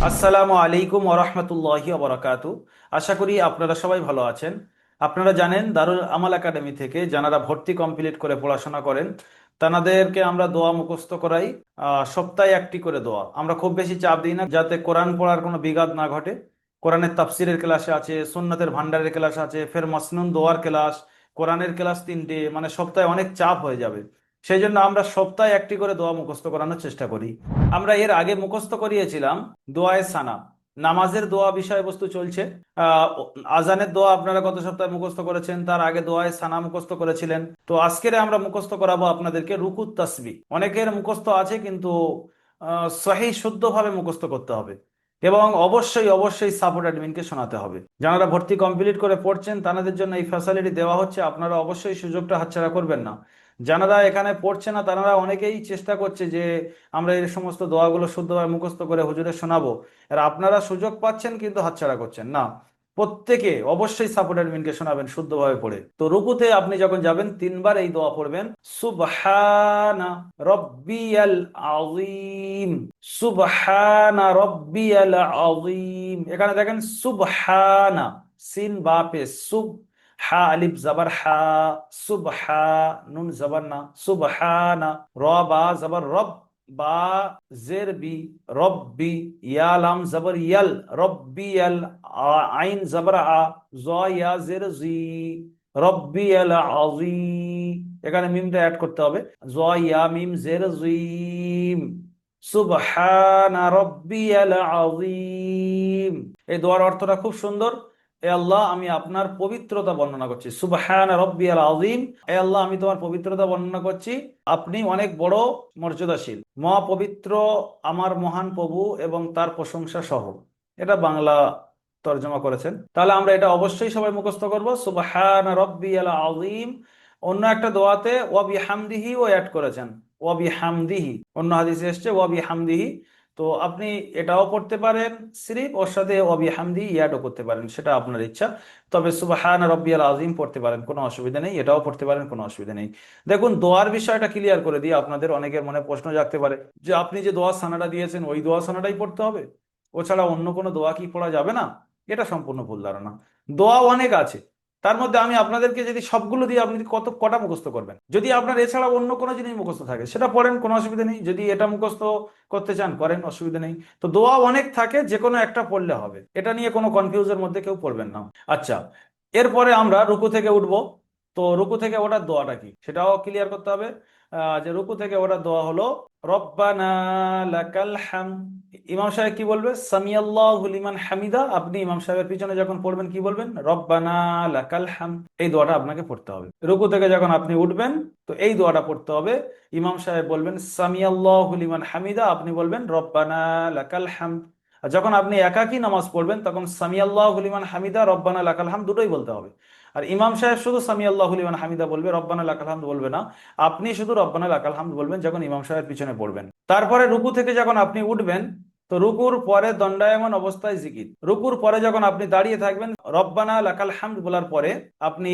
আসসালামু আলাইকুম ওরহমতুল্লাহি ওবরাকাতু। আশা করি আপনারা সবাই ভালো আছেন। আপনারা জানেন দারুল আমাল একাডেমি থেকে যারা ভর্তি কমপ্লিট করে পড়াশোনা করেন তাদেরকে আমরা দোয়া মুখস্থ করাই। সপ্তাহে একটি করে দোয়া আমরা খুব বেশি চাপ দিই না, যাতে কোরআন পড়ার কোনো বিঘাত না ঘটে। কোরআনের তাফসিরের ক্লাস আছে, সুন্নাতের ভান্ডারের ক্লাস আছে, ফের মাসনুন দোয়ার ক্লাস, কোরআনের ক্লাস তিনটে, মানে সপ্তাহে অনেক চাপ হয়ে যাবে। সেই জন্য আমরা সপ্তাহে একটি করে দোয়া মুখস্থ করানোর চেষ্টা করি। আমরা এর আগে মুখস্থ করিয়েছিলাম দোয়ায়ে সানা, নামাজের দোয়া বিষয়বস্তু চলছে। আহ আজানের দোয়া আপনারা গত সপ্তাহে মুখস্থ করেছেন, তার আগে দোয়ায়ে সানা মুখস্থ করেছিলেন। তো আজকের আমরা মুখস্থ করাবো আপনাদেরকে রুকুত তাসবিহ। অনেকের মুখস্থ আছে কিন্তু সহিহ শুদ্ধভাবে মুখস্থ করতে হবে, এবং অবশ্যই অবশ্যই সাপোর্ট অ্যাডমিনকে শোনাতে হবে। যারা ভর্তি কমপ্লিট করে পড়ছেন তাদের জন্য এই ফ্যাসিলিটি দেওয়া হচ্ছে, আপনারা অবশ্যই সুযোগটা হাতছাড়া করবেন না। যারা এখানে পড়ছে না তারা অনেকেই চেষ্টা করছে যে আমরা এই সমস্ত দোয়াগুলো শুদ্ধভাবে মুখস্থ করে হুজুরে শোনাবো, আর আপনারা সুযোগ পাচ্ছেন কিন্তু হাতছাড়া করছেন না। প্রত্যেকে অবশ্যই সাপোর্ট অ্যাডমিনকে শোনাবেন শুদ্ধভাবে পড়ে। তো রুকুতে আপনি যখন যাবেন তিনবার এই দোয়া পড়বেন, সুবহানা রব্বিয়াল আযীম, সুবহানা রব্বিয়াল আযীম। এখানে দেখেন সুবহানা, সিন বা পেশ, সুব, হা আলিফ জবর হা, সুবহা, নুন জবর না, সুবহানা, র বা জবর রব, বা জের বি, রব্বি, ইয়া লাম জবর ইয়াল, রব্বিয়াল, আইন জবর আ, জ ইয়া জের জি, রব্বিয়াল আযী। এখানে মিমটা অ্যাড করতে হবে, জ ইয়া মিম জের জিম, সুবহানা রব্বিয়াল আযীম। এই দোয়ার অর্থটা খুব সুন্দর। এ আল্লাহ, আমি আপনার পবিত্রতা বর্ণনা করছি, সুবহান রব্বিয়াল আযীম। এ আল্লাহ, আমি তোমার পবিত্রতা বর্ণনা করছি, আপনি অনেক বড় মর্যাদাশীল, মহা পবিত্র আমার মহান প্রভু এবং তার প্রশংসা সহ। এটা বাংলা তর্জমা করেছেন। তাহলে আমরা এটা অবশ্যই সবাই মুখস্থ করব, সুবহান রব্বিয়াল আযীম। অন্য একটা দোয়াতে ওয়া বিহামদিহি ও অ্যাড করেছেন, ওয়া বিহামদিহি, অন্য হাদিসে এসেছে ওয়া বিহামদিহি। তো আপনি এটাও পড়তে পারেন, সিরিফ ওর সাথে ওয়াবি হামদি ইয়াডও করতে পারেন, সেটা আপনার ইচ্ছা। তবে সুবহান রব্বিয়াল আযীম পড়তে পারেন, কোনো অসুবিধা নেই, এটাও পড়তে পারেন, কোনো অসুবিধা নেই। দেখুন, দোয়ার বিষয়টা ক্লিয়ার করে দিয়ে আপনাদের অনেকের মনে প্রশ্ন জাগতে পারে যে আপনি যে দোয়া সানাটা দিয়েছেন ওই দোয়া সানাটাই পড়তে হবে, ও ছাড়া অন্য কোনো দোয়া কি পড়া যাবে না? এটা সম্পূর্ণ ভুল ধারণা। দোয়া অনেক আছে, তার মধ্যে আমি আপনাদেরকে যদি সবগুলো দিয়ে আপনি কত কটা মুখস্থ করবেন? যদি আপনার এছাড়া অন্য কোনো জিনিস মুখস্থ থাকে সেটা পড়েন, কোনো অসুবিধা নেই। যদি এটা মুখস্থ করতে চান করেন, অসুবিধা নেই। তো দোয়া অনেক থাকে, যে কোনো একটা পড়লে হবে, এটা নিয়ে কোনো কনফিউজের মধ্যে কেউ পড়বেন না। আচ্ছা, এরপরে আমরা রুকু থেকে উঠবো। তো রুকু থেকে ওঠার দোয়াটা কি সেটাও ক্লিয়ার করতে হবে। যে রুকু থেকে ওঠার দোয়া হলো রব্বানা লাকাল হামদ। ইমাম সাহেব কি বলবে? সামিয়াল্লাহু লিমান হামিদা। আপনি ইমাম সাহেবের পিছনে যখন পড়বেন কি বলবেন? রব্বানা লাকাল হামদ। এই দোয়াটা আপনাকে পড়তে হবে। রুকু থেকে যখন আপনি উঠবেন তো এই দোয়াটা পড়তে হবে। ইমাম সাহেব বলবেন সামিয়াল্লাহু লিমান হামিদা, আপনি বলবেন রব্বানা লাকাল হামদ। আর যখন আপনি একাকী নামাজ পড়বেন তখন সামিয়াল্লাহু লিমান হামিদা, রব্বানা লাকাল হামদ দুটোই বলতে হবে। আর ইমাম সাহেব শুধু সামিয়াল্লাহু লিমান হামিদা বলবে, রব্বানা লাকাল হামদ বলবে না। আপনি শুধু রব্বানা লাকাল হামদ বলবেন যখন ইমাম সাহেবের পিছনে পড়বেন। তারপরে রুকু থেকে যখন আপনি উঠবেন তো রুকুর পরে দণ্ডায়মান অবস্থায় জিকির। রুকুর পরে যখন আপনি দাঁড়িয়ে থাকবেন রব্বানা লাকাল হামদ বলার পরে আপনি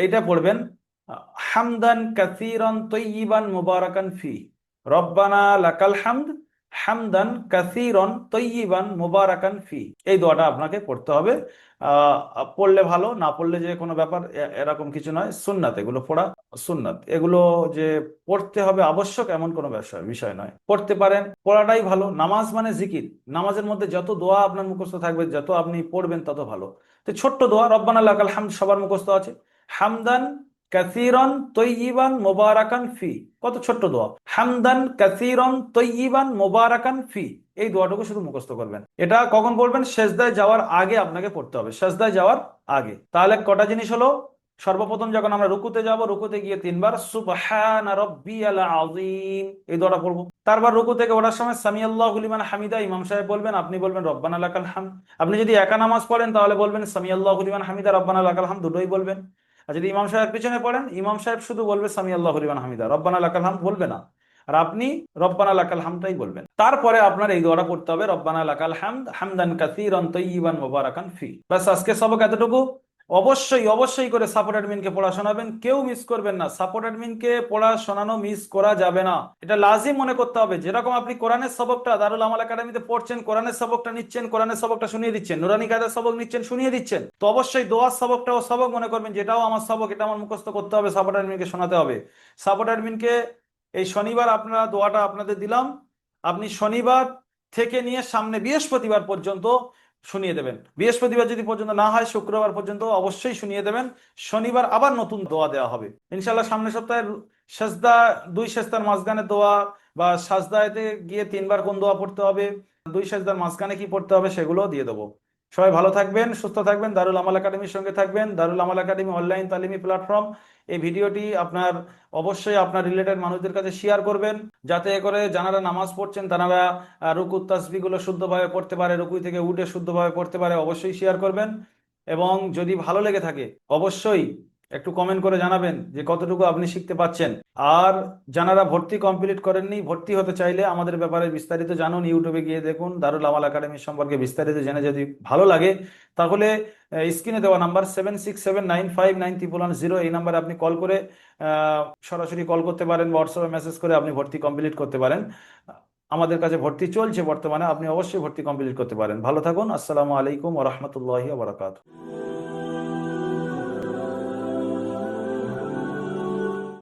এইটা পড়বেন, হামদান কাসীরান তয়্যিবান মুবারাকান ফি। রব্বানা লাকাল হামদ হামদান কাসীরান তয়্যিবান মুবারাকান ফি। এই দোয়াটা আপনাকে পড়তে হবে। পড়লে ভালো, না পড়লে যে কোনো ব্যাপার এরকম কিছু নয়। সুন্নাত এগুলো পড়া, সুন্নাত এগুলো যে পড়তে হবে আবশ্যক এমন কোনো বিষয় বিষয় নয়, পড়তে পারেন, পড়াটাই ভালো। নামাজ মানে জিকির, নামাজের মধ্যে যত দোয়া আপনার মুখস্থ থাকবে, যত আপনি পড়বেন তত ভালো। তো ছোট্ট দোয়া রব্বানা লাকাল হামদ সবার মুখস্থ আছে, হামদান কাসীরান তয়্যিবান মুবারাকান ফি। কত ছোট্ট দোয়া, হামদান কাসীরান তয়্যিবান মুবারাকান ফি। এই দোয়াটুকু শুধু মুখস্থ করবেন। এটা কখন পড়বেন? সেজদায় যাওয়ার আগে আপনাকে পড়তে হবে, সেজদায় যাওয়ার আগে। তাহলে কটা জিনিস হলো? সর্বপ্রথম যখন আমরা রুকুতে যাব, রুকুতে গিয়ে তিনবার সুবহানা রাব্বিয়াল আযীম এই দোয়াটা পড়বো। তারপর রুকু থেকে ওঠার সময় সামিয়াল্লাহু লিমান হামিদা ইমাম সাহেব বলবেন, আপনি বলবেন রব্বানা লাকাল হামদ। আপনি যদি একা নামাজ পড়েন তাহলে বলবেন সামিয়াল্লাহু লিমান হামিদা, রব্বানা লাকাল হামদ দুটোই বলবেন। আর যদি ইমাম সাহেব পিছনে পড়েন ইমাম সাহেব শুধু বলবে সামিয়াল্লাহু লিমান হামিদা, রব্বানা লাকাল হামদ বলবে না, আর আপনি রব্বানা লাকাল হামদাই বলবেন। তারপরে আপনার এই দোয়াটা পড়তে হবে, রব্বানা লাকাল হামদ হামদান কাসীরান তয়্যিবান মুবারাকান ফি। বাস, আজকে সবক এতটুকু। অবশ্যই অবশ্যই করে সাপোর্ট অ্যাডমিনকে পড়া শোনাবেন, কেউ মিস করবেন না। সাপোর্ট অ্যাডমিনকে পড়া শোনানো মিস করা যাবে না, এটা লাজিম মনে করতে হবে। যেরকম আপনি কোরআনের সবকটা দারুল আমাল একাডেমিতে পড়ছেন, কোরআনের সবকটা নিচ্ছেন, কোরআনের সবকটা শুনিয়ে দিচ্ছেন, নুরানি কায়দার সবক নিচ্ছেন, শুনিয়ে দিচ্ছেন, তো অবশ্যই দোয়ার সবকটাও সবক মনে করবেন, যেটাও আমার সবক, এটা আমার মুখস্থ করতে হবে, সাপোর্ট অ্যাডমিনকে শোনাতে হবে। সাপোর্ট অ্যাডমিনকে এই শনিবার আপনারা দোয়াটা আপনাদের দিলাম, আপনি শনিবার থেকে নিয়ে সামনে বৃহস্পতিবার পর্যন্ত শুনিয়ে দেবেন। বৃহস্পতিবার যদি পর্যন্ত না হয়, শুক্রবার পর্যন্ত অবশ্যই শুনিয়ে দেবেন। শনিবার আবার নতুন দোয়া দেওয়া হবে ইনশাল্লাহ। সামনের সপ্তাহে সেজদা, দুই সেজদার মাঝখানে দোয়া, বা সাজদাতে গিয়ে তিনবার কোন দোয়া পড়তে হবে, দুই সেজদার মাঝখানে কি পড়তে হবে, সেগুলো দিয়ে দেবো। সবাই ভালো থাকবেন, সুস্থ থাকবেন, দারুল আমাল একাডেমির সঙ্গে থাকবেন। দারুল আমাল একাডেমি অনলাইন তালিমি প্ল্যাটফর্ম। এই ভিডিওটি আপনার অবশ্যই আপনার রিলেটেড মানুষদের কাছে শেয়ার করবেন, যাতে করে যারা নামাজ পড়ছেন তারা রুকু তাসবিহগুলো শুদ্ধভাবে পড়তে পারে, রুকু থেকে উঠে শুদ্ধভাবে পড়তে পারে। অবশ্যই শেয়ার করবেন, এবং যদি ভালো লেগে থাকে অবশ্যই একটু কমেন্ট করে জানাবেন যে কতটুকু আপনি শিখতে পাচ্ছেন। আর যারা ভর্তি কমপ্লিট করেননি, ভর্তি হতে চাইলে আমাদের ব্যাপারে বিস্তারিত জানুন, ইউটিউবে গিয়ে দেখুন দারুল আমাল একাডেমি সম্পর্কে বিস্তারিত জেনে যদি ভালো লাগে, তাহলে স্ক্রিনে দেওয়া নাম্বার 7679591110, এই নাম্বারে আপনি কল করে সরাসরি কল করতে পারেন, হোয়াটসঅ্যাপে মেসেজ করে আপনি ভর্তি কমপ্লিট করতে পারেন। আমাদের কাছে ভর্তি চলছে বর্তমানে, আপনি অবশ্যই ভর্তি কমপ্লিট করতে পারেন। ভালো থাকুন, আসসালামু আলাইকুম ওয়া রাহমাতুল্লাহি ওয়া বারাকাতুহু।